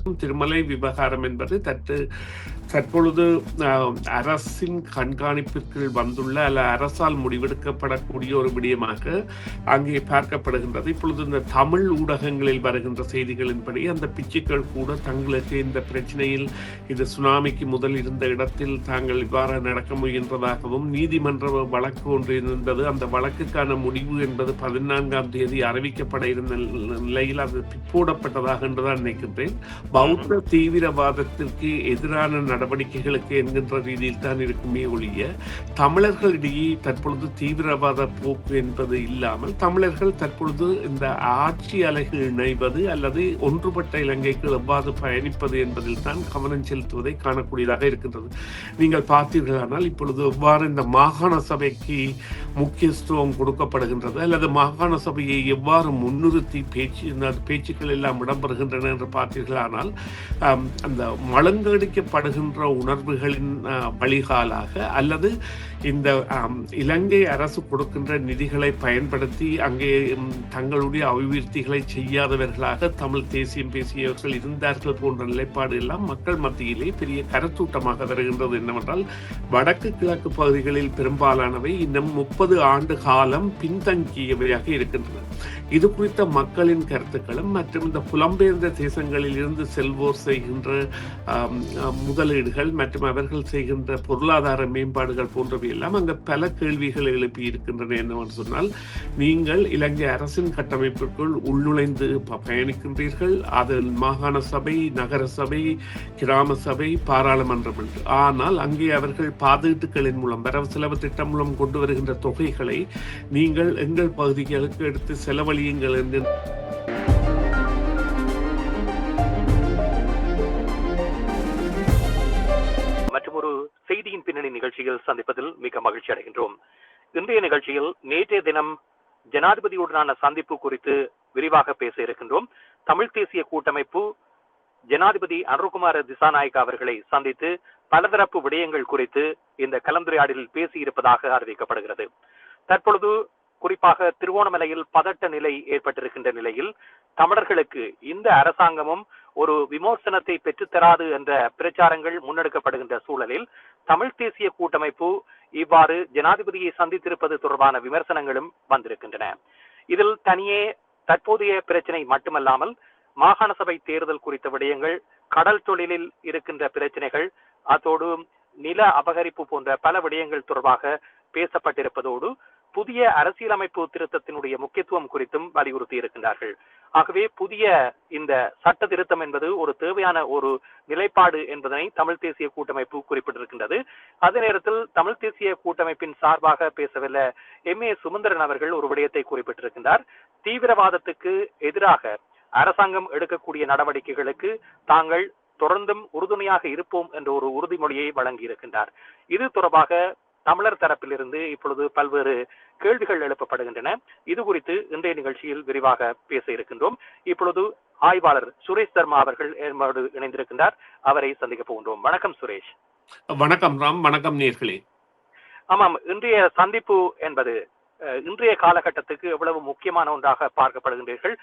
திருமலை விவகாரம் என்பது தற்பொழுது அரசின் கண்காணிப்பிற்கு வந்துள்ள அல்ல அரசால் முடிவெடுக்கப்படக்கூடிய ஒரு விடயமாக அங்கே பார்க்கப்படுகின்றது. இப்பொழுது இந்த தமிழ் ஊடகங்களில் வருகின்ற செய்திகளின்படி அந்த பிச்சுக்கள் கூட தங்களுக்கு இந்த பிரச்சனையில் இது சுனாமிக்கு முதல் இருந்த இடத்தில் தாங்கள் இவ்வாறு நடக்க முயன்றதாகவும் நீதிமன்ற வழக்கு ஒன்று இருந்தது, அந்த வழக்குக்கான முடிவு என்பது 14ஆம் தேதி அறிவிக்கப்பட இருந்த நிலையில் அது பிற்போடப்பட்டதாக என்றுதான் நினைக்கின்றேன். பௌத்த தீவிரவாதத்திற்கு எதிரான நடவடிக்கைகளுக்கு என்கின்ற ரீதியில் தான் இருக்குமே ஒழிய தமிழர்களிடையே தற்பொழுது தீவிரவாத போக்கு என்பது இல்லாமல் தமிழர்கள் தற்பொழுது இந்த ஆட்சி அலைகள் இணைவது அல்லது ஒன்றுபட்ட இலங்கைக்கு எவ்வாறு பயணிப்பது என்பதில் தான் கவனம் செலுத்துவதை காணக்கூடியதாக இருக்கின்றது. நீங்கள் பார்த்தீர்களானால் இப்பொழுது எவ்வாறு இந்த மாகாண சபைக்கு முக்கியத்துவம் கொடுக்கப்படுகின்றது அல்லது மாகாண சபையை எவ்வாறு முன்னிறுத்தி பேச்சுக்கள் எல்லாம் இடம்பெறுகின்றன என்று பார்த்தீர்களானால் அந்த மழுங்கடிக்கப்படுகின்ற உணர்வுகளின் வழிகாலாக அல்லது இந்த இலங்கை அரசு கொடுக்கின்ற நிதிகளை பயன்படுத்தி அங்கே தங்களுடைய அபிவிருத்திகளை செய்யாதவர்களாக தமிழ் தேசியம் பேசியவர்கள் இருந்தார்கள் போன்ற நிலைப்பாடு எல்லாம் மக்கள் மத்தியிலே பெரிய கருத்தூட்டமாக வருகின்றது. என்னவென்றால் வடக்கு கிழக்கு பகுதிகளில் பெரும்பாலானவை இன்னும் 30 ஆண்டு காலம் பின்தங்கியவையாக இருக்கின்றன. இது குறித்த மக்களின் கருத்துக்களும் மற்றும் இந்த புலம்பெயர்ந்த தேசங்களில் இருந்து செல்வோர் செய்கின்ற முதலீடுகள் மற்றும் அவர்கள் செய்கின்ற பொருளாதார மேம்பாடுகள் போன்றவை எல்லாம் அங்கு பல கேள்விகள் எழுப்பி இருக்கின்றன. என்னவென்று சொன்னால், நீங்கள் இலங்கை அரசின் கட்டமைப்பிற்குள் உள்நுழைந்து பயணிக்கின்றீர்கள். அது மாகாண சபை, நகர சபை, கிராம சபை, பாராளுமன்றம் என்று. ஆனால் அங்கே அவர்கள் பாதீட்டுகளின் மூலம் வரவு செலவு திட்டம் மூலம் கொண்டு வருகின்ற தொகைகளை நீங்கள் எங்கள் பகுதிகளுக்கு எடுத்து செலவழியுங்கள் என்று மற்றும் ஒரு செய்தியின் பின்னணி நிகழ்ச்சியில் சந்திப்பதில் மிக மகிழ்ச்சி அடைகின்றோம். இன்றைய நிகழ்ச்சியில் நேற்றைய தினம் ஜனாதிபதியுடனான சந்திப்பு குறித்து விரிவாக பேச இருக்கின்றோம். தமிழ் தேசிய கூட்டமைப்பு ஜனாதிபதி அனுரகுமார திசாநாயக்க அவர்களை சந்தித்து பலதரப்பு விடயங்கள் குறித்து இந்த கலந்துரையாடலில் பேசியிருப்பதாக அறிவிக்கப்படுகிறது. தற்பொழுது குறிப்பாக திருவோணமலையில் பதட்ட நிலை ஏற்பட்டிருக்கின்ற நிலையில் தமிழர்களுக்கு இந்த அரசாங்கமும் ஒரு விமோசனத்தை பெற்றுத்தராது என்ற பிரச்சாரங்கள் முன்னெடுக்கப்படுகின்ற சூழலில் தமிழ் தேசிய கூட்டமைப்பு இவ்வாறு ஜனாதிபதியை சந்தித்திருப்பது தொடர்பான விமர்சனங்களும் வந்திருக்கின்றன. இதில் தனியே தற்போதைய பிரச்சனை மட்டுமல்லாமல் மாகாண சபை தேர்தல் குறித்த விடயங்கள், கடல் தொழிலில் இருக்கின்ற பிரச்சனைகள், அதோடு நில அபகரிப்பு போன்ற பல விடயங்கள் தொடர்பாக பேசப்பட்டிருப்பதோடு புதிய அரசியலமைப்பு திருத்தத்தினுடைய முக்கியத்துவம் குறித்தும் வலியுறுத்தி இருக்கின்றார்கள். ஆகவே புதிய இந்த சட்ட திருத்தம் என்பது ஒரு தேவையான ஒரு நிலைப்பாடு என்பதனை தமிழ் தேசிய கூட்டமைப்பு குறிப்பிட்டிருக்கின்றது. அதே நேரத்தில் தமிழ் தேசிய கூட்டமைப்பின் சார்பாக பேசவல்ல MA சுமந்திரன் அவர்கள் ஒரு விடயத்தை குறிப்பிட்டிருக்கின்றார். தீவிரவாதத்துக்கு எதிராக அரசாங்கம் எடுக்கக்கூடிய நடவடிக்கைகளுக்கு தாங்கள் தொடர்ந்தும் உறுதுணையாக இருப்போம் என்ற ஒரு உறுதிமொழியை வழங்கி இருக்கின்றார். இது தொடர்பாக தமிழர் தரப்பிலிருந்து இப்பொழுது பல்வேறு கேள்விகள் எழுப்பப்படுகின்றன. இது குறித்து இன்றைய நிகழ்ச்சியில் விரிவாக பேச இருக்கின்றோம். இப்பொழுது ஆய்வாளர் சுரேஷ் தர்மா அவர்கள் என்னோடு இணைந்திருக்கின்றார். அவரை சந்திக்க போகின்றோம். வணக்கம் சுரேஷ். வணக்கம் ராம். வணக்கம் நேயர்களே. ஆமாம், இன்றைய சந்திப்பு என்பது இன்றைய காலகட்டத்துக்கு எவ்வளவு முக்கியமான ஒன்றாக பார்க்கப்படுகின்றீர்கள்?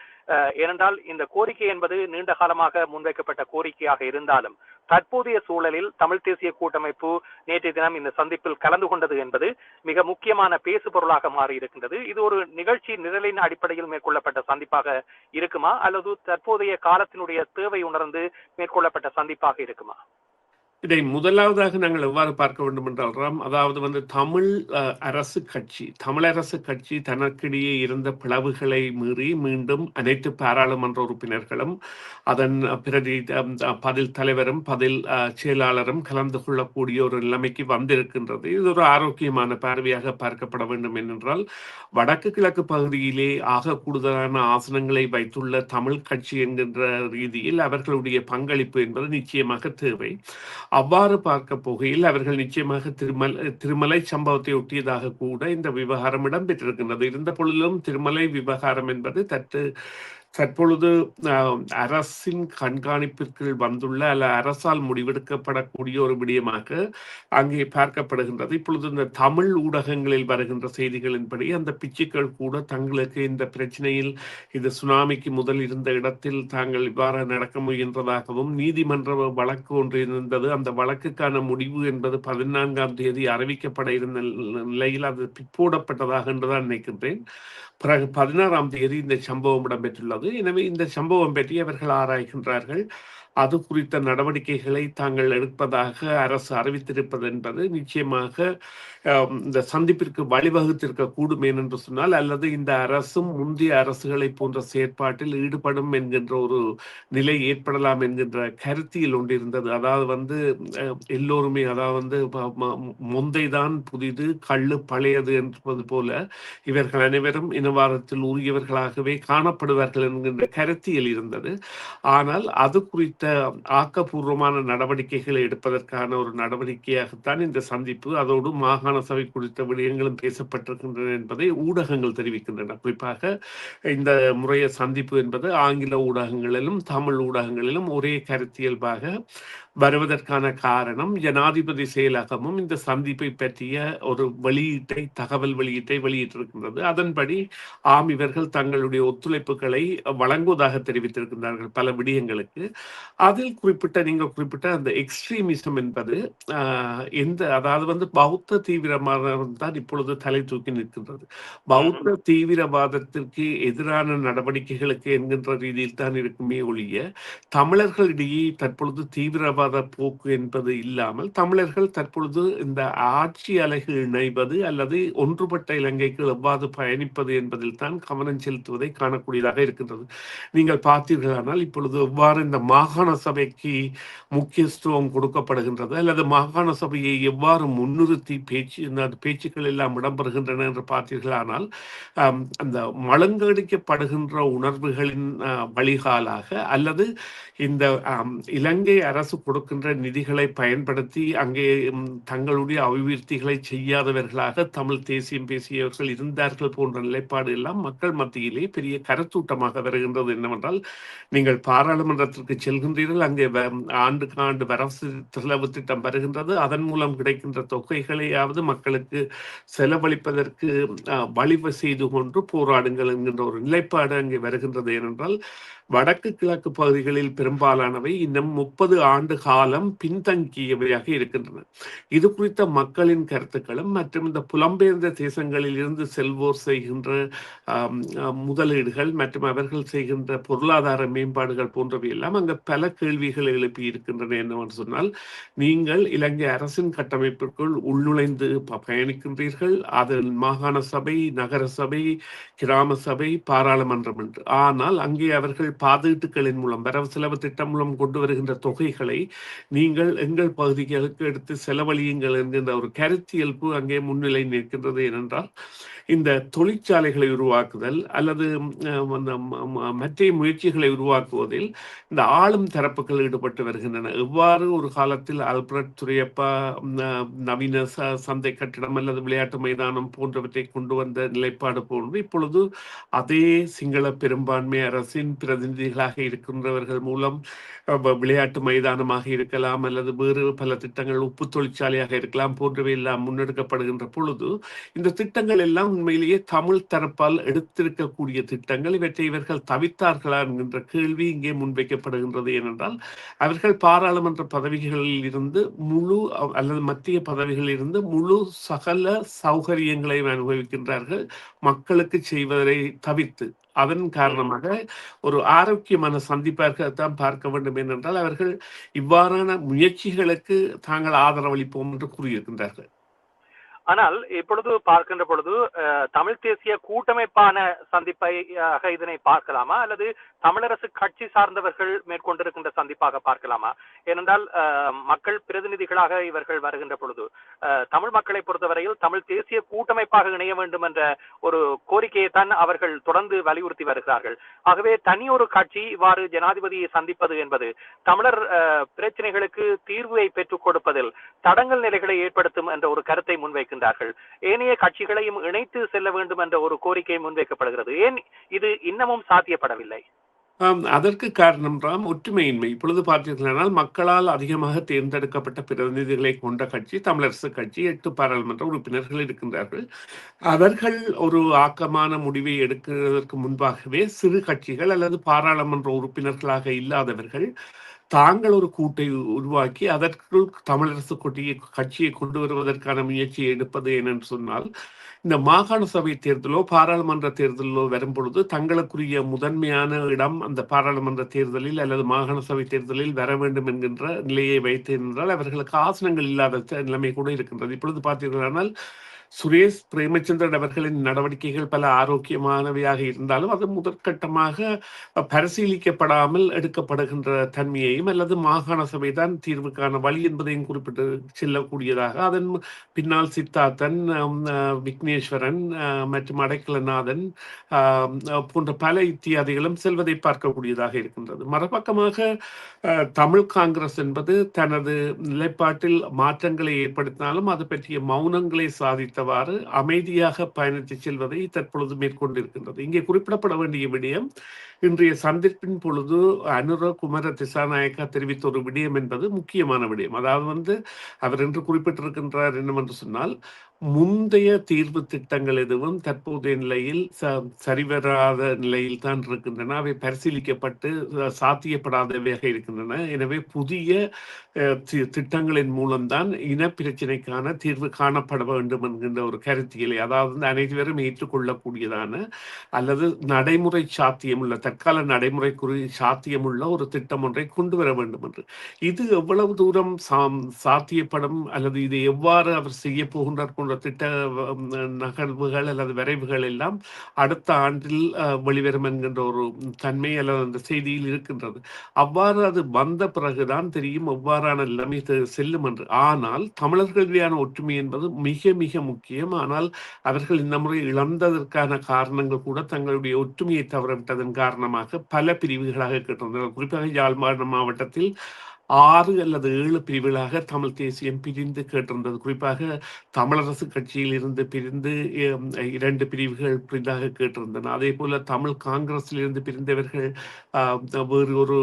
ஏனென்றால் இந்த கோரிக்கை என்பது நீண்ட காலமாக முன்வைக்கப்பட்ட கோரிக்கையாக இருந்தாலும் தற்போதைய சூழலில் தமிழ் தேசிய கூட்டமைப்பு நேற்றைய தினம் இந்த சந்திப்பில் கலந்து கொண்டது என்பது மிக முக்கியமான பேசு பொருளாக மாறி இருக்கின்றது. இது ஒரு நிகழ்ச்சி நிரலின் அடிப்படையில் மேற்கொள்ளப்பட்ட சந்திப்பாக இருக்குமா அல்லது தற்போதைய காலத்தினுடைய தேவை உணர்ந்து மேற்கொள்ளப்பட்ட சந்திப்பாக இருக்குமா? இதை முதலாவதாக நாங்கள் எவ்வாறு பார்க்க வேண்டும் என்றால், அதாவது தமிழ் அரசு கட்சி தனக்கிடையே இருந்த பிளவுகளை மீறி மீண்டும் அனைத்து பாராளுமன்ற உறுப்பினர்களும் அதன் பிரதி பதில் தலைவரும் பதில் செயலாளரும் கலந்து கொள்ளக்கூடிய ஒரு நிலைமைக்கு வந்திருக்கின்றது. இது ஒரு ஆரோக்கியமான பார்வையாக பார்க்கப்பட வேண்டும். ஏனென்றால் வடக்கு கிழக்கு பகுதியிலே ஆக கூடுதலான ஆசனங்களை வைத்துள்ள தமிழ் கட்சி என்கின்ற ரீதியில் அவர்களுடைய பங்களிப்பு என்பது நிச்சயமாக தேவை. அவ்வாறு பார்க்க போகையில் அவர்கள் நிச்சயமாக திருமலை சம்பவத்தை ஒட்டியதாக கூட இந்த விவகாரம் இடம்பெற்றிருக்கின்றது. இருந்த பொழுதிலும் திருமலை விவகாரம் என்பது தற்பொழுது அரசின் கண்காணிப்பிற்கு வந்துள்ள அல்ல அரசால் முடிவெடுக்கப்படக்கூடிய ஒரு விடயமாக அங்கே பார்க்கப்படுகின்றது. இப்பொழுது இந்த தமிழ் ஊடகங்களில் வருகின்ற செய்திகளின்படி அந்த பிச்சுக்கள் கூட தங்களுக்கு இந்த பிரச்சனையில் இது சுனாமிக்கு முதல் இருந்த இடத்தில் தாங்கள் இவ்வாறு நடக்க முயன்றதாகவும் நீதிமன்ற வழக்கு ஒன்று இருந்தது. அந்த வழக்குக்கான முடிவு என்பது 14ஆம் தேதி அறிவிக்கப்பட இருந்த நிலையில் அது பிற்போடப்பட்டதாக என்றுதான் நினைக்கின்றேன். பிறகு 16ஆம் தேதி இந்த சம்பவம் இடம்பெற்றுள்ளது. எனவே இந்த சம்பவம் பற்றி அவர்கள் ஆராய்கின்றார்கள். அது குறித்த நடவடிக்கைகளை தாங்கள் எடுப்பதாக அரசு அறிவித்திருப்பது என்பது நிச்சயமாக இந்த சந்திப்பிற்கு வழிவகுத்திருக்க கூடும் என்று சொன்னால், அல்லது இந்த அரசும் முந்தைய அரசுகளை போன்ற செயற்பாட்டில் ஈடுபடும் என்கின்ற ஒரு நிலை ஏற்படலாம் என்கின்ற கருத்தியல் ஒன்று இருந்தது. அதாவது எல்லோருமே அதாவது முந்தைதான் புதிது கள்ளு பழையது என்பது போல இவர்கள் அனைவரும் இனவாதத்தில் உரியவர்களாகவே காணப்படுவார்கள் என்கின்ற கருத்தியல் இருந்தது. ஆனால் அது குறித்த ஆக்கப்பூர்வமான நடவடிக்கைகளை எடுப்பதற்கான ஒரு நடவடிக்கையாகத்தான் இந்த சந்திப்பு, அதோடு மாகாண சபை குறித்த விடயங்களும் பேசப்பட்டிருக்கின்றன என்பதை ஊடகங்கள் தெரிவிக்கின்றன. குறிப்பாக இந்த முறைய சந்திப்பு என்பது ஆங்கில ஊடகங்களிலும் தமிழ் ஊடகங்களிலும் ஒரே கருத்தியல்பாக வருவதற்கான காரணம், ஜனாதிபதி செயலகமும் இந்த சந்திப்பை பற்றிய ஒரு தகவல் வெளியீட்டை வெளியிட்டிருக்கின்றது. அதன்படி இவர்கள் தங்களுடைய ஒத்துழைப்புகளை வழங்குவதாக தெரிவித்திருக்கின்றார்கள் பல விடயங்களுக்கு. அதில் நீங்கள் குறிப்பிட்ட அந்த எக்ஸ்ட்ரீமிசம் என்பது அதாவது பௌத்த தீவிரவாதம் தான் இப்பொழுது தலை தூக்கி நிற்கின்றது. பௌத்த தீவிரவாதத்திற்கு எதிரான நடவடிக்கைகளுக்கு என்கின்ற ரீதியில் தான் இருக்குமே ஒழிய, தமிழர்களிடையே தற்பொழுது தீவிரவாத போக்கு என்பது இல்லாமல் தமிழர்கள் தற்பொழுது இந்த ஆட்சி அலைகள் இணைவது அல்லது ஒன்றுபட்ட இலங்கைக்கு எவ்வாறு பயணிப்பது என்பதில் தான் கவனம் செலுத்துவதை காணக்கூடியதாக இருக்கின்றது. நீங்கள் பார்த்தீர்களானால் இப்பொழுது எவ்வாறு இந்த மாகாண சபைக்கு முக்கியத்துவம் கொடுக்கப்படுகின்றது அல்லது மாகாண சபையை எவ்வாறு முன்னிறுத்தி பேச்சுக்கள் எல்லாம் இடம்பெறுகின்றன என்று பார்த்தீர்களானால், அந்த மழுங்கடிக்கப்படுகின்ற உணர்வுகளின் வழிகாலாக அல்லது இந்த இலங்கை அரசு கொடுக்கின்ற நிதிகளை பயன்படுத்தி அங்கே தங்களுடைய அபிவிருத்திகளை செய்யாதவர்களாக தமிழ் தேசியம் பேசியவர்கள் இருந்தார்கள் போன்ற நிலைப்பாடு எல்லாம் மக்கள் மத்தியிலே பெரிய கருத்தூட்டமாக வருகின்றது. என்னவென்றால், நீங்கள் பாராளுமன்றத்திற்கு செல்கின்றீர்கள், அங்கே ஆண்டுக்கு ஆண்டு வரவு செலவு திட்டம் வருகின்றது, அதன் மூலம் கிடைக்கின்ற தொகைகளையாவது மக்களுக்கு செலவழிப்பதற்கு வழிவு செய்து கொண்டு போராடுங்கள் என்கின்ற ஒரு நிலைப்பாடு அங்கே வருகின்றது. ஏனென்றால், வடக்கு கிழக்கு பகுதிகளில் பெரும்பாலானவை இன்னும் 30 ஆண்டு காலம் பின்தங்கியவையாக இருக்கின்றன. இது குறித்த மக்களின் கருத்துக்களும் மற்றும் இந்த புலம்பெயர்ந்த தேசங்களில் இருந்து செல்வோர் செய்கின்ற முதலீடுகள் மற்றும் அவர்கள் செய்கின்ற பொருளாதார மேம்பாடுகள் போன்றவை எல்லாம் அங்கு பல கேள்விகளை எழுப்பி இருக்கின்றன. என்னவென்று சொன்னால், நீங்கள் இலங்கை அரசின் கட்டமைப்பிற்குள் உள்நுழைந்து பயணிக்கின்றீர்கள். அதில் மாகாண சபை, நகர சபை, கிராம சபை, பாராளுமன்றம் என்று. ஆனால் அங்கே அவர்கள் பாதீட்டுகளின் மூலம் வரவு செலவு திட்டம் மூலம் கொண்டு வருகின்ற தொகைகளை நீங்கள் எங்கள் பகுதிகளுக்கு எடுத்து செலவழியுங்கள் என்கின்ற ஒரு கருத்தியல்பு அங்கே முன்னிலை நிற்கின்றது. ஏனென்றால், இந்த தொழிற்சாலைகளை உருவாக்குதல் அல்லது மற்ற முயற்சிகளை உருவாக்குவதில் இந்த ஆளும் தரப்புகள் ஈடுபட்டு வருகின்றன. எவ்வாறு ஒரு காலத்தில் ஆல்பர்ட் துரையப்பா நவீன சந்தை கட்டிடம் அல்லது விளையாட்டு மைதானம் போன்றவற்றை கொண்டு வந்த நிலைப்பாடு போன்று இப்பொழுது அதே சிங்கள பெரும்பான்மை அரசின் பிரதிநிதிகளாக இருக்கின்றவர்கள் மூலம் விளையாட்டு மைதானமாக இருக்கலாம் அல்லது வேறு பல திட்டங்கள், உப்பு தொழிற்சாலையாக இருக்கலாம், போன்றவை எல்லாம் முன்னெடுக்கப்படுகின்ற பொழுது இந்த திட்டங்கள் எல்லாம் உண்மையிலேயே தமிழ் தரப்பால் எடுத்திருக்கக்கூடிய திட்டங்கள். இவற்றை இவர்கள் தவிர்த்தார்களா என்கின்ற கேள்வி இங்கே முன்வைக்கப்படுகின்றது. ஏனென்றால், அவர்கள் பாராளுமன்ற பதவிகளில் இருந்து அல்லது மத்திய பதவிகளில் இருந்து முழு சகல சௌகரியங்களையும் அனுபவிக்கின்றார்கள், மக்களுக்கு செய்வதை தவிர்த்து. அதன் காரணமாக ஒரு ஆரோக்கியமான சந்திப்பாகத்தான் பார்க்க வேண்டும். ஏனென்றால், அவர்கள் இவ்வாறான முயற்சிகளுக்கு தாங்கள் ஆதரவளிப்போம் என்று கூறியிருக்கின்றார்கள். ஆனால் இப்பொழுது பார்க்கின்ற பொழுது தமிழ் தேசிய கூட்டமைப்பான சந்திப்பாக இதனை பார்க்கலாமா, அல்லது தமிழரசு கட்சி சார்ந்தவர்கள் மேற்கொண்டிருக்கின்ற சந்திப்பாக பார்க்கலாமா? ஏனென்றால் மக்கள் பிரதிநிதிகளாக இவர்கள் வருகின்ற பொழுது தமிழ் மக்களை பொறுத்தவரையில் தமிழ் தேசிய கூட்டமைப்பாக இணைய வேண்டும் என்ற ஒரு கோரிக்கையை தான் அவர்கள் தொடர்ந்து வலியுறுத்தி வருகிறார்கள். ஆகவே தனியொரு கட்சி இவ்வாறு ஜனாதிபதியை சந்திப்பது என்பது தமிழர் பிரச்சனைகளுக்கு தீர்வை பெற்றுக் கொடுப்பதில் தடங்கல் நிலைகளை ஏற்படுத்தும் என்ற ஒரு கருத்தை முன்வைக்கின்றார்கள். ஏனைய கட்சிகளையும் இணைத்து செல்ல வேண்டும் என்ற ஒரு கோரிக்கை முன்வைக்கப்படுகிறது. ஏன் இது இன்னமும் சாத்தியப்படவில்லை? அதற்கு காரணம் தான் ஒற்றுமையின்மை. இப்பொழுது பார்த்தீர்களானால், மக்களால் அதிகமாக தேர்ந்தெடுக்கப்பட்ட பிரதிநிதிகளை கொண்ட கட்சி தமிழரசு கட்சி. 8 பாராளுமன்ற உறுப்பினர்கள் இருக்கின்றார்கள். அவர்கள் ஒரு ஆக்கமான முடிவை எடுக்கிறதற்கு முன்பாகவே சிறு கட்சிகள் அல்லது பாராளுமன்ற உறுப்பினர்களாக இல்லாதவர்கள் தாங்கள் ஒரு கூட்டை உருவாக்கி அதற்குள் தமிழரசு கட்சியை கொண்டு வருவதற்கான முயற்சியை எடுப்பது ஏனென்று சொன்னால், இந்த மாகாண சபை தேர்தலோ பாராளுமன்ற தேர்தலோ வரும்பொழுது தங்களுக்குரிய முதன்மையான இடம் அந்த பாராளுமன்ற தேர்தலில் அல்லது மாகாண சபை தேர்தலில் வர வேண்டும் என்கின்ற நிலையை வைத்திருந்தால் அவர்களுக்கு ஆசனங்கள் இல்லாத நிலைமை கூட இருக்கின்றது. இப்பொழுது பார்த்தீர்களானால், சுரேஷ் பிரேமச்சந்திரன் அவர்களின் நடவடிக்கைகள் பல ஆரோக்கியமானவையாக இருந்தாலும் அது முதற்கட்டமாக பரிசீலிக்கப்படாமல் எடுக்கப்படுகின்ற தன்மையையும் அல்லது மாகாண சபைதான் தீர்வுக்கான வழி என்பதையும் குறிப்பிட்டு செல்லக்கூடியதாக, அதன் பின்னால் சித்தார்த்தன், விக்னேஸ்வரன் மற்றும் அடைக்கலநாதன் போன்ற பல இத்தியாதிகளும் செல்வதை பார்க்கக்கூடியதாக இருக்கின்றது. மறுபக்கமாக தமிழ் காங்கிரஸ் என்பது தனது நிலைப்பாட்டில் மாற்றங்களை ஏற்படுத்தினாலும் அது பற்றிய மௌனங்களை சாதித்தவாறு அமைதியாக பயணித்து செல்வதை தற்பொழுது மேற்கொண்டிருக்கின்றது. இங்கே குறிப்பிடப்பட வேண்டிய விடயம், இன்றைய சந்திப்பின் பொழுது அனுர குமர திசாநாயக்கா தெரிவித்த ஒரு விடயம் என்பது முக்கியமான விடயம். அதாவது அவர் என்று குறிப்பிட்டிருக்கின்றார் என்னவென்று சொன்னால், முந்தைய தீர்வு திட்டங்கள் எதுவும் தற்போதைய நிலையில் சரிவராத நிலையில் தான் இருக்கின்றன. அவை பரிசீலிக்கப்பட்டு சாத்தியப்படாதவையாக இருக்கின்றன. எனவே புதிய திட்டங்களின் மூலம்தான் இன பிரச்சினைக்கான தீர்வு காணப்பட வேண்டும் என்கின்ற ஒரு கருத்தியலை, அதாவது அனைவரும் ஏற்றுக்கொள்ளக்கூடியதான அல்லது நடைமுறை சாத்தியமுள்ள தற்கால நடைமுறைக்குறி சாத்தியமுள்ள ஒரு திட்டம் ஒன்றை கொண்டு வர வேண்டும் என்று. இது எவ்வளவு தூரம் சாத்தியப்படும் அல்லது இதை எவ்வாறு அவர் செய்ய போகின்றார் போன்ற திட்ட நகர்வுகள் அல்லது விரைவுகள் எல்லாம் அடுத்த ஆண்டில் வெளிவரும் என்கின்ற ஒரு தன்மை அல்லது அந்த செய்தியில் இருக்கின்றது. அவ்வாறு அது வந்த பிறகுதான் தெரியும் எவ்வாறான நிலைமை செல்லும் என்று. ஆனால் தமிழர்களுடையான ஒற்றுமை என்பது மிக மிக முக்கியம். ஆனால் அவர்கள் இந்த முறை இழந்ததற்கான காரணங்கள் கூட தங்களுடைய ஒற்றுமையை தவறவிட்டதன் காரணமாக பல பிரிவுகளாக கேட்டிருந்தனர். குறிப்பாக யாழ்ப்பாண மாவட்டத்தில் 6 அல்லது 7 பிரிவுகளாக தமிழ் தேசியம் பிரிந்து கேட்டிருந்தது. குறிப்பாக தமிழரசு கட்சியில் இருந்து பிரிந்து 2 பிரிவுகள் பிரிந்தாக கேட்டிருந்தன. அதே போல தமிழ் காங்கிரஸில் இருந்து பிரிந்தவர்கள் வேறு ஒரு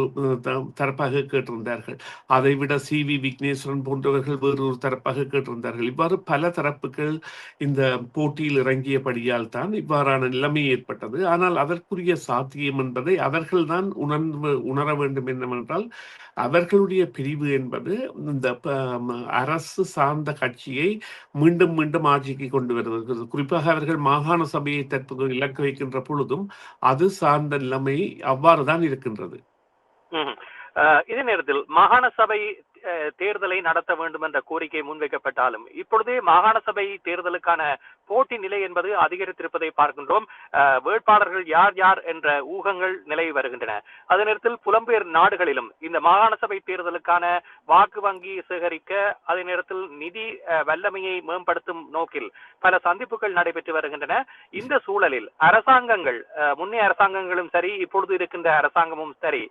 தரப்பாக கேட்டிருந்தார்கள். அதைவிட சி.வி. விக்னேஸ்வரன் போன்றவர்கள் வேறு ஒரு தரப்பாக கேட்டிருந்தார்கள். இவ்வாறு பல தரப்புகள் இந்த போட்டியில் இறங்கியபடியால் தான் இவ்வாறான நிலைமை ஏற்பட்டது. ஆனால் அதற்குரிய சாத்தியம் என்பதை அவர்கள்தான் உணர வேண்டும். என்னவென்றால், அவர்களுடைய பிரிவு என்பது இந்த அரசு சார்ந்த கட்சியை மீண்டும் மீண்டும் ஆட்சிக்கு கொண்டு வருகிறது. குறிப்பாக அவர்கள் மாகாண சபையை தற்போது இலக்கு வைக்கின்ற பொழுதும் அது சார்ந்த நிலைமை அவ்வாறுதான் இருக்கின்றது. இதே நேரத்தில் மாகாண சபை தேர்தலை நடத்த வேண்டும் என்ற கோரிக்கை முன்வைக்கப்பட்டாலும் இப்பொழுதே மாகாண சபை தேர்தலுக்கான போட்டி நிலை என்பது அதிகரித்திருப்பதை பார்க்கின்றோம். வேட்பாளர்கள் யார் யார் என்ற ஊகங்கள் நிலவி வருகின்றன. அதே நேரத்தில் புலம்பெயர் நாடுகளிலும் இந்த மாகாண சபை தேர்தலுக்கான வாக்கு வங்கி சேகரிக்க, அதே நேரத்தில் நிதி வல்லமையை மேம்படுத்தும் நோக்கில் பல சந்திப்புகள் நடைபெற்று வருகின்றன. இந்த சூழலில் அரசாங்கங்கள், முன்னே அரசாங்கங்களும் சரி இப்பொழுது இருக்கின்ற அரசாங்கமும் சரி,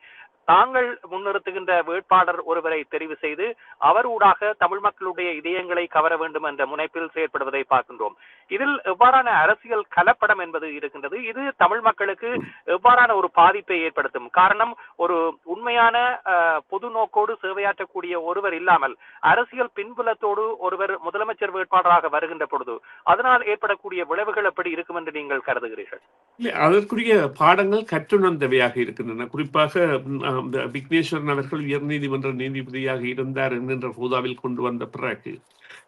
தாங்கள் முன்னிறுத்துகின்ற வேட்பாளர் ஒருவரை தெரிவு செய்து அவர் ஊடாக தமிழ் மக்களுடைய இதயங்களை கவர வேண்டும் என்ற முனைப்பில் செயற்படுவதை பார்க்கின்றோம். இதில் எவ்வாறான அரசியல் கலப்படம் என்பது இருக்கின்றது. இது தமிழ் மக்களுக்கு எவ்வாறான ஒரு பாதிப்பை ஏற்படுத்தும்? காரணம், ஒரு உண்மையான பொது நோக்கோடு சேவையாற்றக்கூடிய ஒருவர் இல்லாமல் அரசியல் பின்புலத்தோடு ஒருவர் முதலமைச்சர் வேட்பாளராக வருகின்ற பொழுது அதனால் ஏற்படக்கூடிய விளைவுகள் எப்படி இருக்கும் என்று நீங்கள் கருதுகிறீர்கள்? அதற்குரிய பாடங்கள் கற்றுணர்ந்தவையாக இருக்கின்றன. குறிப்பாக விக்னேஸ்வரன் அவர்கள் உயர்நீதிமன்ற நீதிபதியாக இருந்தார் என்கின்ற ஹோதாவில் கொண்டு வந்த பிறகு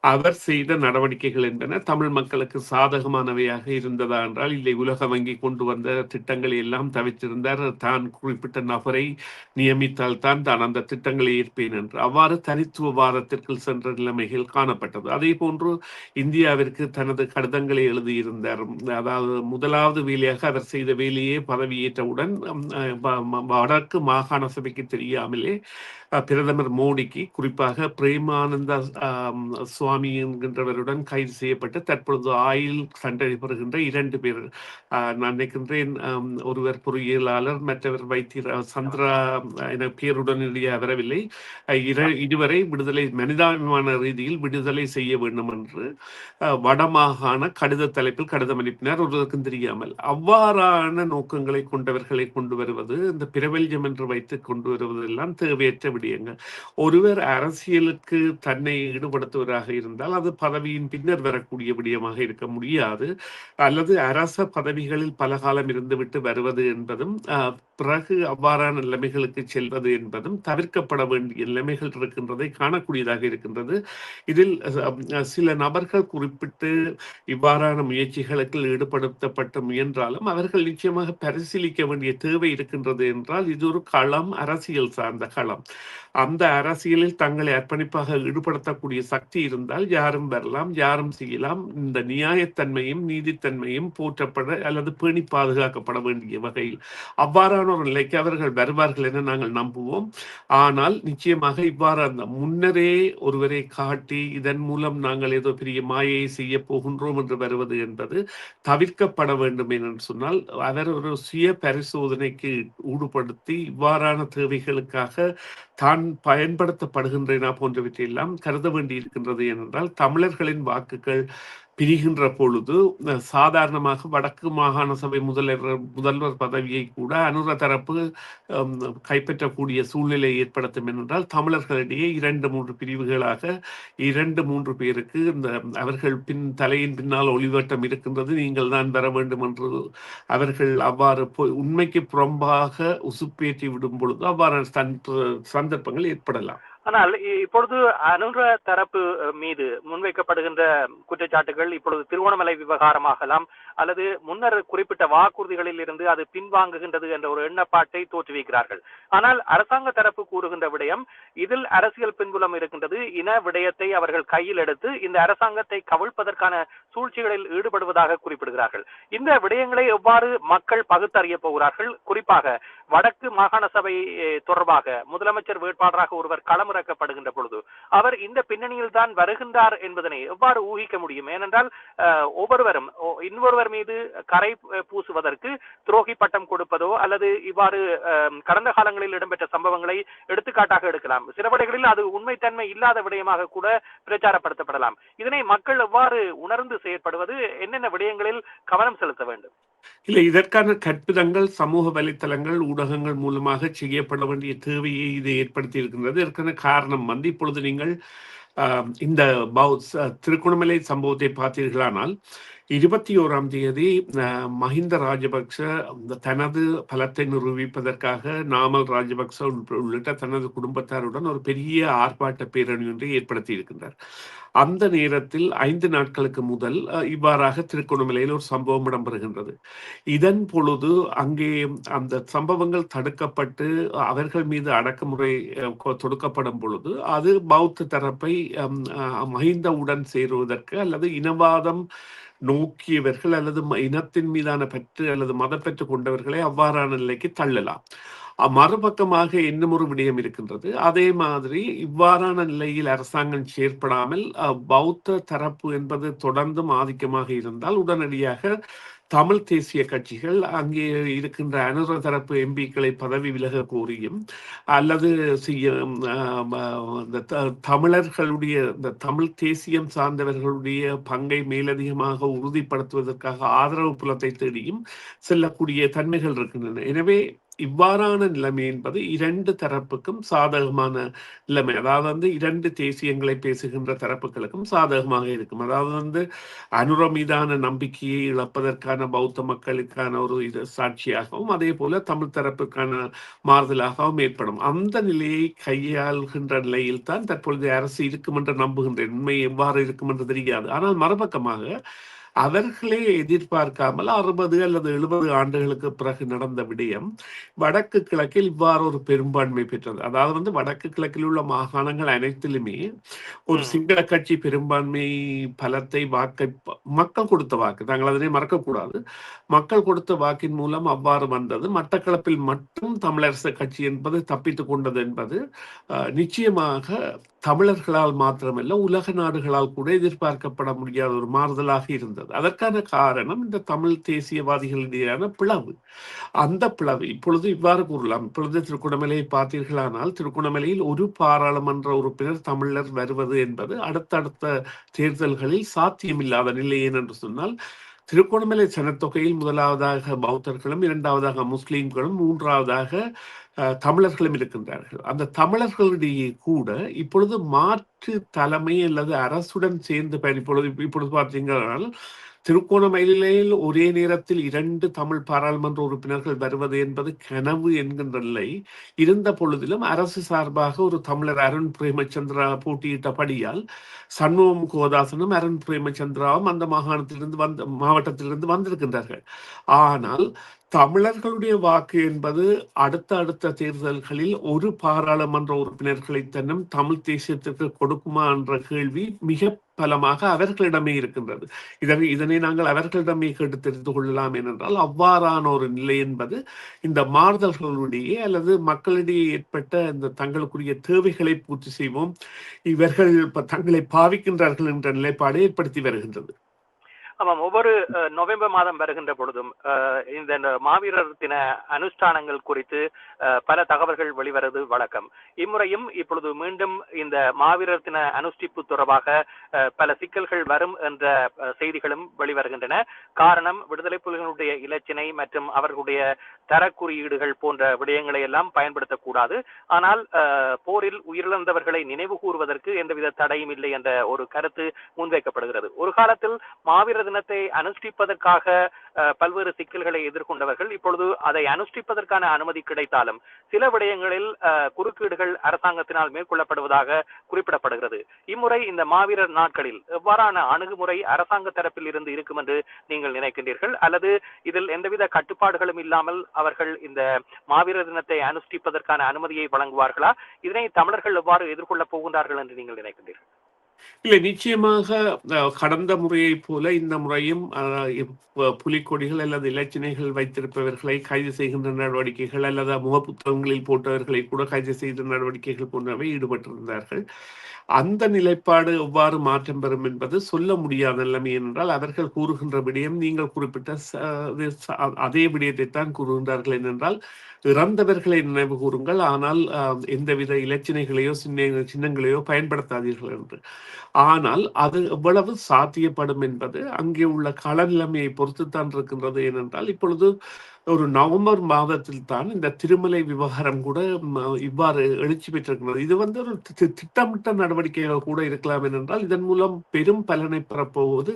அவர் செய்த நடவடிக்கைகள் என்பன தமிழ் மக்களுக்கு சாதகமானவையாக இருந்ததா என்றால் இல்லை. உலக வங்கி கொண்டு வந்த திட்டங்களை எல்லாம் தவிர்த்திருந்தார். தான் குறிப்பிட்ட நபரை நியமித்தால் தான் அந்த திட்டங்களை ஏற்பேன் என்று அவ்வாறு தனித்துவவாதத்திற்கு சென்ற நிலைமைகள் காணப்பட்டது. அதே போன்று இந்தியாவிற்கு தனது கடிதங்களை எழுதியிருந்தார். அதாவது முதலாவது வேலையாக அவர் செய்த வேலையே பதவியேற்றவுடன் வடக்கு மாகாண சபைக்கு தெரியாமலே பிரதமர் மோடிக்கு, குறிப்பாக பிரேமானந்த சுவாமி என்கின்றவருடன் கைது செய்யப்பட்டு தற்பொழுது ஆயுள் தண்டனை பெறுகின்ற 2 பேர். நான் நினைக்கின்றேன் ஒருவர் பொறியியலாளர், மற்றவர் வைத்தியர். சந்திரா என பேருடன் வரவில்லை. இருவரை விடுதலை மனிதாபிமான ரீதியில் விடுதலை செய்ய வேண்டும் என்று வடமாகாண கடித தலைப்பில் கடிதம் அனுப்பினார், ஒருவருக்கும் தெரியாமல். அவ்வாறான நோக்கங்களை கொண்டவர்களை கொண்டு வருவது, இந்த பிரபல்யம் என்று வைத்து கொண்டு வருவதெல்லாம் தேவையற்ற விடயங்கள். ஒருவர் அரசியலுக்கு தன்னை ஈடுபடுத்துவதாக இருந்தால் அது பதவியின் பின்னர் வரக்கூடிய விடயமாக இருக்க முடியாது. அல்லது அரச பதவிகளில் பல காலம் இருந்துவிட்டு வருவது என்பதும் பிறகு அவ்வாறான நிலைமைகளுக்கு செல்வது என்பதும் தவிர்க்கப்பட வேண்டிய நிலைமைகள் இருக்கின்றதை காணக்கூடியதாக இருக்கின்றது. இதில் சில நபர்கள் குறிப்பிட்டு இவ்வாறான முயற்சிகளுக்கு ஈடுபடுத்தப்பட்டு முயன்றாலும் அவர்கள் நிச்சயமாக பரிசீலிக்க வேண்டிய தேவை இருக்கின்றது. என்றால் இது ஒரு களம், அரசியல் சார்ந்த களம். அந்த அரசியலில் தங்களை அர்ப்பணிப்பாக ஈடுபடுத்தக்கூடிய சக்தி இருந்தால் யாரும் வரலாம், யாரும் செய்யலாம். இந்த நியாயத்தன்மையும் நீதித்தன்மையும் போற்றப்பட அல்லது பேணி பாதுகாக்கப்பட வேண்டிய வகையில் அவ்வாறான ஒரு நிலைக்கு அவர்கள் வருவார்கள் என நாங்கள் நம்புவோம். ஆனால் நிச்சயமாக இவ்வாறு அந்த முன்னரே ஒருவரை காட்டி இதன் மூலம் நாங்கள் ஏதோ பெரிய மாயை செய்ய போகின்றோம் என்று வருவது என்பது தவிர்க்கப்பட வேண்டும் என்று சொன்னால் அவர் ஒரு சுய பரிசோதனைக்கு ஈடுபடுத்தி இவ்வாறான தேவைகளுக்காக தான் பயன்படுத்தப்படுகின்றன போன்றவற்றையெல்லாம் கருத வேண்டி இருக்கின்றது. ஏனென்றால் தமிழர்களின் வாக்குகள் பிரிகின்ற பொழுது சாதாரணமாக வடக்கு மாகாண சபை முதல்வர் பதவியை கூட அனுர தரப்பு கைப்பற்றக்கூடிய சூழ்நிலை ஏற்படுத்தும். என்றால் தமிழர்களிடையே 2-3 பிரிவுகளாக 2-3 பேருக்கு இந்த அவர்கள் தலையின் பின்னால் ஒளிவட்டம் இருக்கின்றது, நீங்கள் தான் பெற வேண்டும் என்று அவர்கள் அவ்வாறு உண்மைக்கு புறம்பாக உசுப்பேற்றி விடும் பொழுது அவ்வாறு சந்தர்ப்பங்கள் ஏற்படலாம். ஆனால் இப்பொழுது அனுர தரப்பு மீது முன்வைக்கப்படுகின்ற குற்றச்சாட்டுகள் இப்பொழுது திருவோணமலை விவகாரமாகலாம் அல்லது முன்னர் குறிப்பிட்ட வாக்குறுதிகளில் இருந்து அது பின்வாங்குகின்றது என்ற ஒரு எண்ணப்பாட்டை தோற்றுவிக்கிறார்கள். ஆனால் அரசாங்க தரப்பு கூறுகின்ற விடயம் இதில் அரசியல் பின்புலம் இருக்கின்றது, இன விடயத்தை அவர்கள் கையில் எடுத்து இந்த அரசாங்கத்தை கவிழ்ப்பதற்கான சூழ்ச்சிகளில் ஈடுபடுவதாக குறிப்பிடுகிறார்கள். இந்த விடயங்களை எவ்வாறு மக்கள் பகுத்தறிய போகிறார்கள்? குறிப்பாக வடக்கு மாகாண சபை தொடர்பாக முதலமைச்சர் வேட்பாளராக ஒருவர் களமிறக்கப்படுகின்ற பொழுது அவர் இந்த பின்னணியில் தான் வருகின்றார் என்பதனை எவ்வாறு ஊகிக்க முடியும்? ஏனென்றால் ஒவ்வொருவரும் இன்னொருவர் மீது கரை பூசுவதற்கு துரோகி பட்டம் கொடுப்பதோ அல்லது இவ்வாறு கடந்த காலங்களில் இடம்பெற்ற சம்பவங்களை எடுத்துக்காட்டாக எடுக்கலாம். சில விடைகளில் அது உண்மைத்தன்மை இல்லாத விடயமாக கூட பிரச்சாரப்படுத்தப்படலாம். இதனை மக்கள் எவ்வாறு உணர்ந்து செயற்படுவது, என்னென்ன விடயங்களில் கவனம் செலுத்த வேண்டும்? இல்லை, இதற்கான கற்பிதங்கள் சமூக வலைத்தளங்கள், ஊடகங்கள் மூலமாக செய்யப்பட வேண்டிய தேவையை இது ஏற்படுத்தி இருக்கின்றது. இதற்கான காரணம் இப்பொழுது நீங்கள் இந்த திருகோணமலை சம்பவத்தை பார்த்தீர்களானால் 21ஆம் தேதி மஹிந்த ராஜபக்ச தனது பலத்தை நிரூபிப்பதற்காக நாமல் ராஜபக்ச உள்ளிட்ட தனது குடும்பத்தாருடன் ஒரு பெரிய ஆர்ப்பாட்ட பேரணி ஒன்றை ஏற்படுத்தி இருக்கின்றார். அந்த நேரத்தில் 5 நாட்களுக்கு முதல் இவ்வாறாக திருகோணமலையில் ஒரு சம்பவம் இடம்பெறுகின்றது. இதன் பொழுது அங்கே அந்த சம்பவங்கள் தடுக்கப்பட்டு அவர்கள் மீது அடக்குமுறை தொடுக்கப்படும் பொழுது அது பௌத்த தரப்பை மஹிந்தவுடன் சேருவதற்கு அல்லது இனவாதம் நோக்கியவர்கள் அல்லது இனத்தின் மீதான பற்று அல்லது மதப்பற்று கொண்டவர்களை அவ்வாறான நிலைக்கு தள்ளலாம். மறுபக்கமாக இன்னும் ஒரு விடயம் இருக்கின்றது. அதே மாதிரி இவ்வாறான நிலையில் அரசாங்கம் செயற்படாமல் பௌத்த தரப்பு என்பது தொடர்ந்தும் ஆதிக்கமாக இருந்தால் உடனடியாக தமிழ் தேசிய கட்சிகள் அங்கே இருக்கின்ற அனுர தரப்பு எம்பிக்களை பதவி விலக கோரியும் அல்லது தமிழர்களுடைய இந்த தமிழ் தேசியம் சார்ந்தவர்களுடைய பங்கை மேலதிகமாக உறுதிப்படுத்துவதற்காக ஆதரவு புலத்தை தேடியும் செல்லக்கூடிய தன்மைகள் இருக்கின்றன. எனவே இவ்வாறான நிலைமை என்பது 2 தரப்புக்கும் சாதகமான நிலைமை. அதாவது 2 தேசியங்களை பேசுகின்ற தரப்புகளுக்கும் சாதகமாக இருக்கும். அதாவது அனுர மீதான நம்பிக்கையை இழப்பதற்கான பௌத்த மக்களுக்கான ஒரு சாட்சியாகவும் அதே போல தமிழ் தரப்புக்கான மாறுதலாகவும் ஏற்படும். அந்த நிலையை கையாள்கின்ற நிலையில் தான் தற்பொழுது அரசு இருக்கும் என்று நம்புகின்றேன். உண்மை எவ்வாறு இருக்கும் என்று தெரியாது. ஆனால் மறுபக்கமாக அவர்களே எதிர்பார்க்காமல் 60 அல்லது 70 ஆண்டுகளுக்கு பிறகு நடந்த விடயம் வடக்கு கிழக்கில் இவ்வாறு ஒரு பெரும்பான்மை பெற்றது. அதாவது வடக்கு கிழக்கில் உள்ள மாகாணங்கள் அனைத்திலுமே ஒரு சிங்கள கட்சி பெரும்பான்மை பலத்தை மக்கள் கொடுத்த வாக்கு, தாங்கள் அதனை மறக்கக்கூடாது, மக்கள் கொடுத்த வாக்கின் மூலம் அவ்வாறு வந்தது. மட்டக்களப்பில் மட்டும் தமிழரசு கட்சி என்பது தப்பித்துக் கொண்டது என்பது நிச்சயமாக தமிழர்களால் மாத்திரமல்ல உலக நாடுகளால் கூட எதிர்பார்க்கப்பட முடியாத ஒரு மாறுதலாக இருந்தது. அதற்கான காரணம் இந்த தமிழ் தேசியவாதிகளிடையான பிளவு. அந்த பிளவு இப்பொழுது இவ்வாறு கூறலாம். இப்பொழுது திருகோணமலையை பார்த்தீர்களானால், திருகோணமலையில் ஒரு பாராளுமன்ற உறுப்பினர் தமிழர் வருவது என்பது அடுத்தடுத்த தேர்தல்களில் சாத்தியமில்லாத நிலை. ஏனென்று சொன்னால், திருகோணமலை சனத்தொகையில் முதலாவதாக பௌத்தர்களும், இரண்டாவதாக முஸ்லிம்களும், மூன்றாவதாக தமிழர்களும் இருக்கின்றார்கள். அந்த தமிழர்களிடையே கூட இப்பொழுது மாற்று தலைமை அல்லது அரசுடன் சேர்ந்து இப்பொழுது பார்த்தீங்கன்னா, திருகோணமலையில் ஒரே நேரத்தில் 2 தமிழ் பாராளுமன்ற உறுப்பினர்கள் வருவது என்பது கனவு என்கின்ற நிலை இருந்த பொழுதிலும், அரசு சார்பாக ஒரு தமிழர் அருண் பிரேமச்சந்திரா போட்டியிட்டபடியால் சண்முகம் கோதாசனும் அருண் பிரேமச்சந்திராவும் அந்த மாவட்டத்திலிருந்து வந்திருக்கின்றார்கள். ஆனால் தமிழர்களுடைய வாக்கு என்பது அடுத்த தேர்தல்களில் ஒரு பாராளுமன்ற உறுப்பினர்களை தன்னும் தமிழ் தேசியத்திற்கு கொடுக்குமா என்ற கேள்வி மிக பலமாக அவர்களிடமே இருக்கின்றது. இதனை நாங்கள் அவர்களிடமே கேட்டு தெரிந்து கொள்ளலாம். ஏனென்றால் அவ்வாறான ஒரு நிலை என்பது இந்த மாறுதல்களுடைய அல்லது மக்களிடையே ஏற்பட்ட இந்த தங்களுக்குரிய தேவைகளை பூர்த்தி செய்வோம், இவர்கள் தங்களை பாவிக்கின்றார்கள் என்ற நிலைப்பாடை ஏற்படுத்தி வருகின்றது. ஆமாம், ஒவ்வொரு நவம்பர் மாதம் வருகின்ற பொழுதும் இந்த மாவீரர் தின அனுஷ்டானங்கள் குறித்து பல தகவல்கள் வெளிவருவது வழக்கம். இம்முறையும் இப்பொழுது மீண்டும் இந்த மாவீரர் தின அனுஷ்டிப்பு தொடர்பாக பல சிக்கல்கள் வரும் என்ற செய்திகளும் வெளிவருகின்றன. காரணம், விடுதலை புலிகளுடைய இலச்சினை மற்றும் அவர்களுடைய தரக்குறியீடுகள் போன்ற விடயங்களை எல்லாம் பயன்படுத்தக்கூடாது. ஆனால் போரில் உயிரிழந்தவர்களை நினைவு கூறுவதற்கு எந்தவித தடையும் இல்லை என்ற ஒரு கருத்து முன்வைக்கப்படுகிறது. ஒரு காலத்தில் மாவீரர் தினத்தை அனுஷ்டிப்பதற்காக பல்வேறு சிக்கல்களை எதிர்கொண்டவர்கள் இப்பொழுது அதை அனுஷ்டிப்பதற்கான அனுமதி கிடைத்தாலும் சில விடயங்களில் குறுக்கீடுகள் அரசாங்கத்தினால் மேற்கொள்ளப்படுவதாக குறிப்பிடப்படுகிறது. இம்முறை இந்த மாவீரர் நாட்களில் எவ்வாறான அணுகுமுறை அரசாங்க தரப்பில் இருந்து இருக்கும் என்று நீங்கள் நினைக்கின்றீர்கள்? அல்லது இதில் எந்தவித கட்டுப்பாடுகளும் இல்லாமல் அவர்கள் இந்த மாவீரர் தினத்தை அனுஷ்டிப்பதற்கான அனுமதியை வழங்குவார்களா? இதனை தமிழர்கள் எவ்வாறு எதிர்கொள்ளப் போகின்றார்கள் என்று நீங்கள் நினைக்கின்றீர்கள்? இல்லை, நிச்சயமாக கடந்த முறையைப் போல இந்த முறையும் புலிக்கொடிகள் அல்லது இலச்சினைகள் வைத்திருப்பவர்களை கைது செய்கின்ற நடவடிக்கைகள் அல்லது முகப்புத்தகங்களில் போட்டவர்களை கூட கைது செய்த நடவடிக்கைகள் போன்றவை ஈடுபட்டிருந்தார்கள். அந்த நிலைப்பாடு எவ்வாறு மாற்றம் பெறும் என்பது சொல்ல முடியாத நிலைமை. என்றால் அவர்கள் கூறுகின்ற விடயம் நீங்கள் குறிப்பிட்ட அதே விடயத்தை தான் கூறுகின்றார்கள். என்னென்றால், இறந்தவர்களை நினைவு கூறுங்கள், ஆனால் எந்தவித இலச்சினைகளையோ சின்னங்களையோ பயன்படுத்தாதீர்கள் என்று. ஆனால் அது எவ்வளவு சாத்தியப்படும் என்பது அங்கே உள்ள கள நிலைமையை பொறுத்துத்தான் இருக்கின்றது. ஏனென்றால் இப்பொழுது ஒரு நவம்பர் மாதத்தில் தான் இந்த திருமலை விவகாரம் கூட இவ்வாறு எழுச்சி பெற்றிருக்கிறது. இது ஒரு திட்டமிட்ட நடவடிக்கைகள் கூட இருக்கலாம். என்றால் இதன் மூலம் பெரும் பலனை பெறப்போவது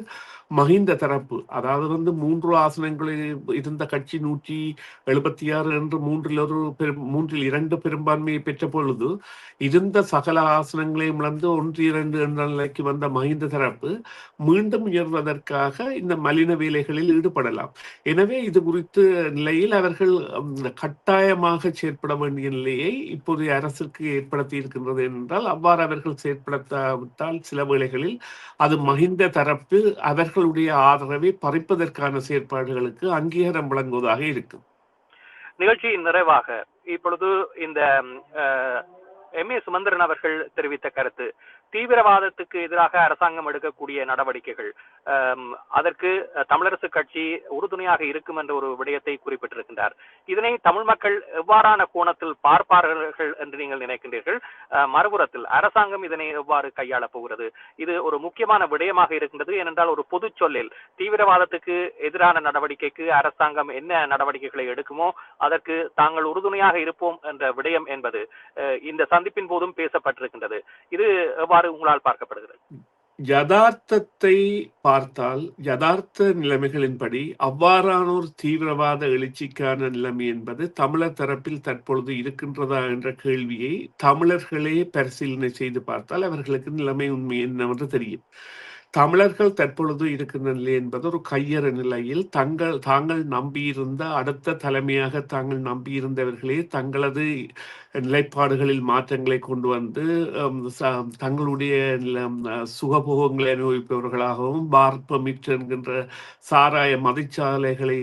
மஹிந்த தரப்பு. அதாவது 3 ஆசனங்களில் இருந்த கட்சி 176 என்று மூன்றில் 2 பெரும்பான்மையை பெற்ற பொழுது இருந்த சகல ஆசனங்களையும் இழந்து 1-2 என்ற நிலைக்கு வந்த மஹிந்த தரப்பு மீண்டும் உயர்வதற்காக இந்த மலின வேலைகளில் ஈடுபடலாம். எனவே இது குறித்து நிலையில் அவர்கள் கட்டாயமாக செயற்பட வேண்டிய நிலையை இப்போதைய அரசுக்கு ஏற்படுத்தி இருக்கின்றது. என்றால் அவ்வாறு அவர்கள் செயற்படுத்தாவிட்டால் சில வேளைகளில் அது மஹிந்த தரப்பு அவர்களுடைய ஆதரவை பறிப்பதற்கான செயற்பாடுகளுக்கு அங்கீகாரம் வழங்குவதாக இருக்கும். நிகழ்ச்சியின் நிறைவாக இப்பொழுது இந்த எம்.ஏ. சுமந்திரன் அவர்கள் தெரிவித்த கருத்து, தீவிரவாதத்துக்கு எதிராக அரசாங்கம் எடுக்கக்கூடிய நடவடிக்கைகள் அதற்கு தமிழரசு கட்சி உறுதுணையாக இருக்கும் என்ற ஒரு விடயத்தை குறிப்பிட்டிருக்கின்றார். இதனை தமிழ் மக்கள் எவ்வாறான கோணத்தில் பார்ப்பார்கள் என்று நீங்கள் நினைக்கின்றீர்கள்? மறுபுறத்தில் அரசாங்கம் இதனை எவ்வாறு கையாளப் போகிறது? இது ஒரு முக்கியமான விடயமாக இருக்கின்றது. ஏனென்றால் ஒரு பொது சொல்லில் தீவிரவாதத்துக்கு எதிரான நடவடிக்கைக்கு அரசாங்கம் என்ன நடவடிக்கைகளை எடுக்குமோ அதற்கு தாங்கள் உறுதுணையாக இருப்போம் என்ற விடயம் என்பது இந்த சந்திப்பின் போதும் பேசப்பட்டிருக்கின்றது. இது எவ்வாறு உங்களால் பார்க்கப்படுகிறது? யதார்த்தத்தை பார்த்தால் யதார்த்த நிலைமைகளின்படி அவ்வாறான ஒரு தீவிரவாத எழுச்சிக்கான நிலைமை என்பது தமிழர் தரப்பில் தற்பொழுது இருக்கின்றதா என்ற கேள்வியை தமிழர்களே பரிசீலனை செய்து பார்த்தால் அவர்களுக்கு நிலைமை உண்மை என்னவென்று தெரியும். தமிழர்கள் தற்பொழுது இருக்கின்ற நிலை என்பது ஒரு கையறு நிலையில் தாங்கள் நம்பியிருந்த அடுத்த தலைமையாக தாங்கள் நம்பியிருந்தவர்களே தங்களது நிலைப்பாடுகளில் மாற்றங்களை கொண்டு வந்து தங்களுடைய சுகபோகங்களை அனுபவிப்பவர்களாகவும் பார் பெர்மிட் என்கின்ற சாராய மதிச்சாலைகளை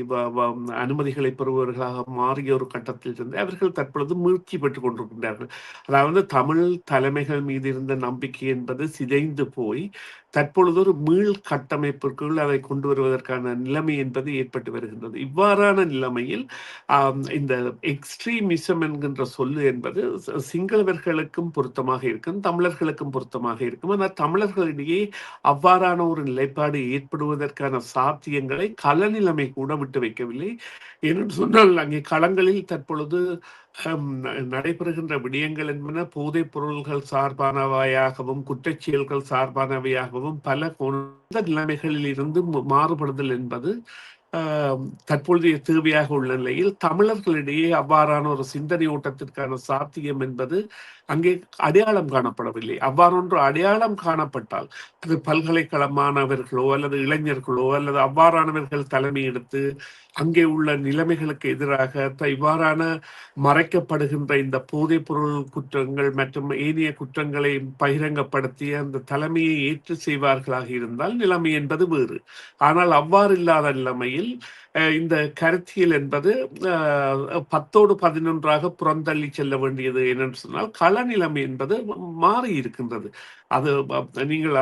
அனுமதிகளை பெறுபவர்களாக மாறிய ஒரு கட்டத்தில் இருந்து அவர்கள் தற்பொழுது மீழ்ச்சி பெற்றுக் கொண்டிருக்கின்றார்கள். அதாவது தமிழ் தலைமைகள் மீது இருந்த நம்பிக்கை என்பது சிதைந்து போய் தற்பொழுது ஒரு மீள் கட்டமைப்பிற்குள் அதை கொண்டு வருவதற்கான நிலைமை என்பது ஏற்பட்டு வருகின்றது. இவ்வாறான நிலைமையில் இந்த எக்ஸ்ட்ரீமிசம் என்கின்ற சொல்லு என்பது சிங்களவர்களுக்கும் பொருத்தமாக இருக்கும், தமிழர்களுக்கும் பொருத்தமாக இருக்கும். ஆனால் தமிழர்களிடையே அவ்வாறான ஒரு நிலைப்பாடு ஏற்படுவதற்கான சாத்தியங்களை களநிலைமை கூட விட்டு வைக்கவில்லை. ஏனென்று சொன்னால் அங்கே களங்களில் தற்பொழுது நடைபெறுகின்ற விடயங்கள் என்பன போதைப் பொருள்கள் சார்பானவையாகவும் குற்றச்செயல்கள் சார்பானவையாகவும் பல நிலைமைகளில் இருந்து மாறுபடுதல் என்பது தற்பொழுதைய தேவையாக உள்ள நிலையில் தமிழர்களிடையே அவ்வாறான ஒரு சிந்தனை ஓட்டத்திற்கான சாத்தியம் என்பது அங்கே அடையாளம் காணப்படவில்லை. அவ்வாறொன்று அடையாளம் காணப்பட்டால் அது பல்கலைக்கழக மாணவர்களோ அல்லது இளைஞர்களோ அல்லது அவ்வாறானவர்கள் தலைமை எடுத்து அங்கே உள்ள நிலைமைகளுக்கு எதிராக இவ்வாறான மறைக்கப்படுகின்ற இந்த போதைப் பொருள் குற்றங்கள் மற்றும் ஏனைய குற்றங்களை பகிரங்கப்படுத்தி அந்த தலைமையை ஏற்று செய்வார்களாக இருந்தால் நிலைமை என்பது வேறு. ஆனால் அவ்வாறு இல்லாத நிலைமையில் இந்த கருத்தியல் என்பது 10ஓடு 11ஆக புறந்தள்ளி செல்ல வேண்டியது என்னென்று சொன்னால் களநிலைமை என்பது மாறி இருக்கின்றது. அது நீங்கள்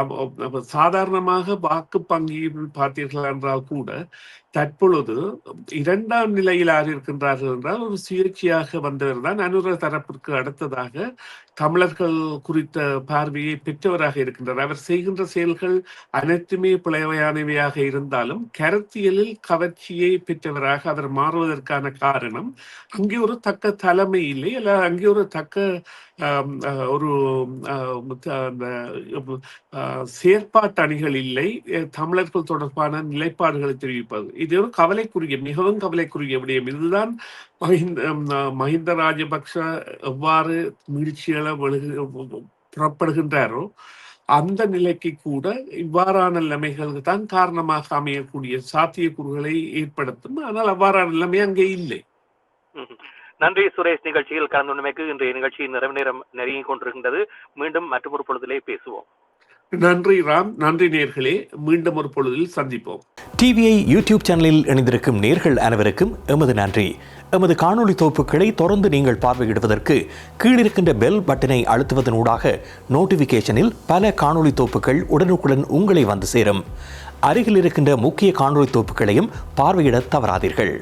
சாதாரணமாக வாக்கு பங்கில் பார்த்தீர்கள் என்றால் கூட தற்பொழுது 2ஆம் நிலையில் யார் இருக்கின்றார்கள் என்றால் ஒரு சுயேட்சையாக வந்தவர் தான் அனுர தரப்பிற்கு அடுத்ததாக தமிழர்கள் குறித்த பார்வையை பெற்றவராக இருக்கின்றார். அவர் செய்கின்ற செயல்கள் அனைத்துமே பிளவையானவையாக இருந்தாலும் கருத்தியலில் கவர்ச்சியை பெற்றவராக அவர் மாறுவதற்கான காரணம் அங்கே ஒரு தக்க தலைமை இல்லை, அல்ல அங்கே ஒரு தக்க ஒரு செயற்பாட்டு அணிகள் இல்லை, தமிழர்கள் தொடர்பான நிலைப்பாடுகளை தெரிவிப்பது. இது ஒரு கவலைக்குரிய, மிகவும் கவலைக்குரிய விடயம். இதுதான் மஹிந்த ராஜபக்ஷ எவ்வாறு மீழ்ச்சிகளை புறப்படுகின்றாரோ அந்த நிலைக்கு கூட இவ்வாறான நிலைமைகளுக்கு தான் காரணமாக அமையக்கூடிய சாத்தியக்கூறுகளை ஏற்படுத்தும். ஆனால் அவ்வாறான நிலைமை அங்கே இல்லை. நன்றி சுரேஷ், நிகழ்ச்சியில் கலந்துள்ளமைக்கு. இன்றைய நிகழ்ச்சியின் நிறைவு நேரம் நெருங்கிக் கொண்டிருக்கின்றது. மீண்டும் மற்றொரு பொழுதிலே பேசுவோம். நன்றி ராம், நன்றி நேர்களே, மீண்டும் ஒரு பொழுதில் சந்திப்போம். டிவிஐ யூடியூப் சேனலில் இணைந்திருக்கும் நேர்கள் அனைவருக்கும் எமது நன்றி. எமது காணொளி தொகுப்புகளை தொடர்ந்து நீங்கள் பார்வையிடுவதற்கு கீழிருக்கின்ற பெல் பட்டனை அழுத்துவதனூடாக நோட்டிபிகேஷனில் பல காணொளி தொகுப்புகள் உடனுக்குடன் உங்களை வந்து சேரும். அருகில் இருக்கின்ற முக்கிய காணொளி தொகுப்புகளையும் பார்வையிட தவறாதீர்கள்.